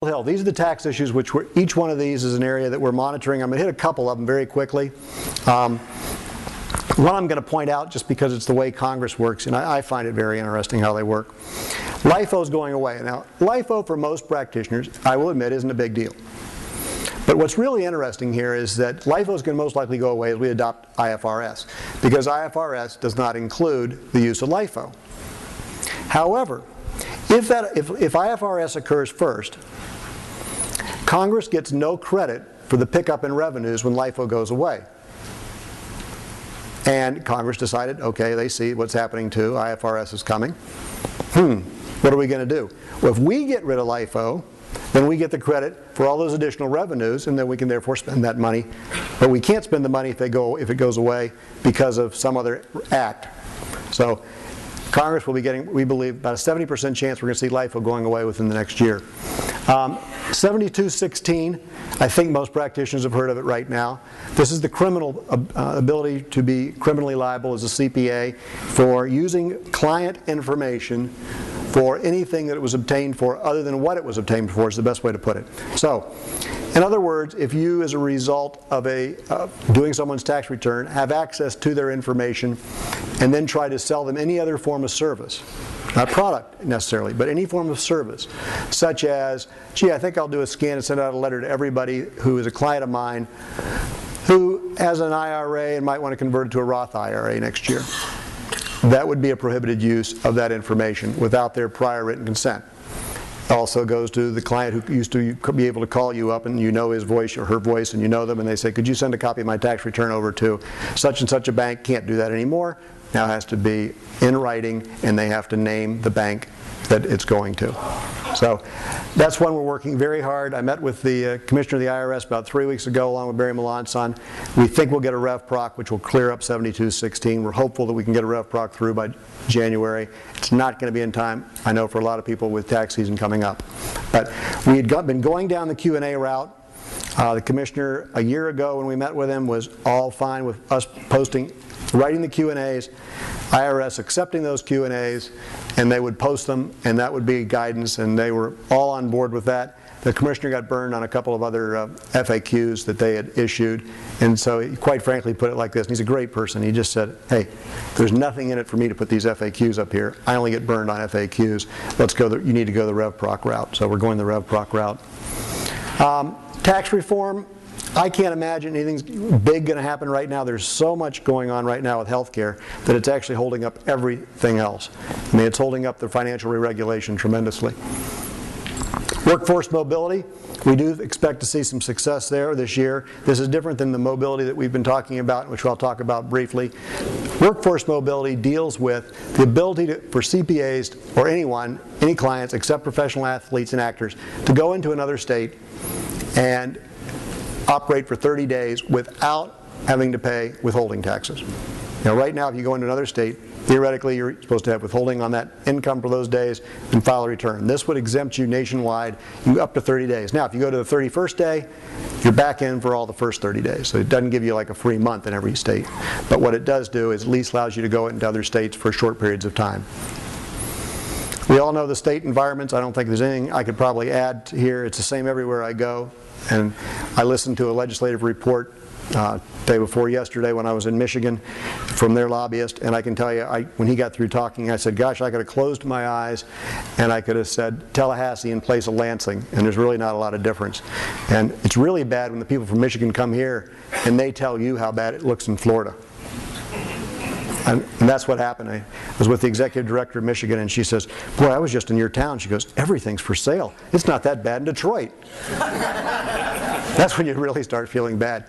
Hill. These are the tax issues which each one of these is an area that we're monitoring. I'm going to hit a couple of them very quickly. One I'm going to point out just because it's the way Congress works, and I find it very interesting how they work. LIFO is going away. Now, LIFO for most practitioners, I will admit, isn't a big deal. But what's really interesting here is that LIFO is going to most likely go away as we adopt IFRS, because IFRS does not include the use of LIFO. However, if IFRS occurs first, Congress gets no credit for the pickup in revenues when LIFO goes away. And Congress decided, okay, they see what's happening too, IFRS is coming. What are we going to do? Well, if we get rid of LIFO, then we get the credit for all those additional revenues, and then we can therefore spend that money. But we can't spend the money if it goes away because of some other act. So Congress will be getting, we believe, about a 70% chance we're going to see LIFO going away within the next year. 7216, I think most practitioners have heard of it right now. This is the criminal ability to be criminally liable as a CPA for using client information for anything that it was obtained for other than what it was obtained for, is the best way to put it. So, in other words, if you, as a result of doing someone's tax return, have access to their information and then try to sell them any other form of service, not product necessarily, but any form of service, such as, gee, I think I'll do a scan and send out a letter to everybody who is a client of mine who has an IRA and might want to convert it to a Roth IRA next year. That would be a prohibited use of that information without their prior written consent. Also goes to the client who used to be able to call you up and you know his voice or her voice and you know them and they say, could you send a copy of my tax return over to such and such a bank? Can't do that anymore. Now it has to be in writing and they have to name the bank that it's going to. So that's one we're working very hard. I met with the Commissioner of the IRS about 3 weeks ago along with Barry Melanson. We think we'll get a Rev Proc which will clear up 7216. We're hopeful that we can get a Rev Proc through by January. It's not going to be in time, I know, for a lot of people with tax season coming up. But we had been going down the Q&A route. The Commissioner, a year ago when we met with him, was all fine with us writing the Q&As, IRS accepting those Q&As, and they would post them, and that would be guidance, and they were all on board with that. The Commissioner got burned on a couple of other FAQs that they had issued, and so he quite frankly put it like this, and he's a great person. He just said, hey, there's nothing in it for me to put these FAQs up here. I only get burned on FAQs. Let's go, you need to go the Rev Proc route. So we're going the Rev Proc route. Tax reform, I can't imagine anything big going to happen right now. There's so much going on right now with healthcare that it's actually holding up everything else. I mean, it's holding up the financial re-regulation tremendously. Workforce mobility, we do expect to see some success there this year. This is different than the mobility that we've been talking about, which I'll talk about briefly. Workforce mobility deals with the ability for CPAs or anyone, any clients except professional athletes and actors, to go into another state and operate for 30 days without having to pay withholding taxes. Now, right now, if you go into another state, theoretically, you're supposed to have withholding on that income for those days and file a return. This would exempt you nationwide up to 30 days. Now, if you go to the 31st day, you're back in for all the first 30 days. So it doesn't give you like a free month in every state. But what it does do is at least allows you to go into other states for short periods of time. We all know the state environments. I don't think there's anything I could probably add here. It's the same everywhere I go. And I listened to a legislative report day before yesterday when I was in Michigan from their lobbyist, and I can tell you, when he got through talking, I said, gosh, I could have closed my eyes and I could have said Tallahassee in place of Lansing, and there's really not a lot of difference. And it's really bad when the people from Michigan come here and they tell you how bad it looks in Florida. And that's what happened. I was with the executive director of Michigan, and she says, boy, I was just in your town. She goes, everything's for sale. It's not that bad in Detroit. That's when you really start feeling bad.